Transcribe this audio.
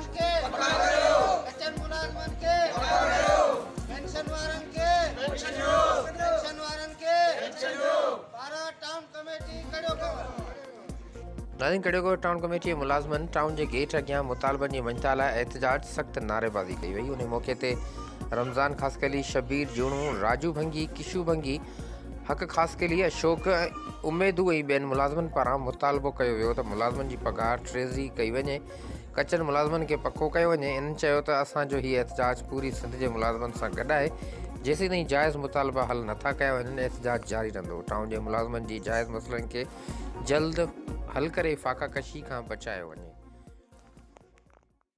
मुलाज़िमनि खे कचनि मुलाज़िमनि खे पेंशन वारनि खे पेंशन वारनि खे पारां टाउन कमेटी कड़ियो कयो। नाज़रीन, कड़ियोगढ़ टाउन कमेटी मुलाज़िमनि टाउन जे गेट अॻियां मुतालबनि जी मञता लाइ एहतजाज सख़्त नारेबाज़ी कई वई। उन मौक़े ते रमज़ान ख़ासकली, शबीर जूणू, राजू भंगी, किशू भंगी, हक़ ख़ासकली, अशोक, उमेदू ऐं ॿियनि मुलाज़िमनि पारां मुतालबो कयो वियो त मुलाज़िमनि जी पघार टेज़री कई वञे, कचनि मुलाज़िमनि खे पको कयो वञे। इन्हनि चयो त असांजो हीउ एहतजाज पूरी सिंध जे मुलाज़िमनि सां गॾु आहे। जेसीं ताईं जाइज़ मुतालबा हल नथा कया वञनि, एहतजाज जारी रहंदो। टाउन जे मुलाज़िमनि जी जाइज़ मसइलनि खे जल्द हल करे फ़ाक़ा कशी खां बचायो वञे।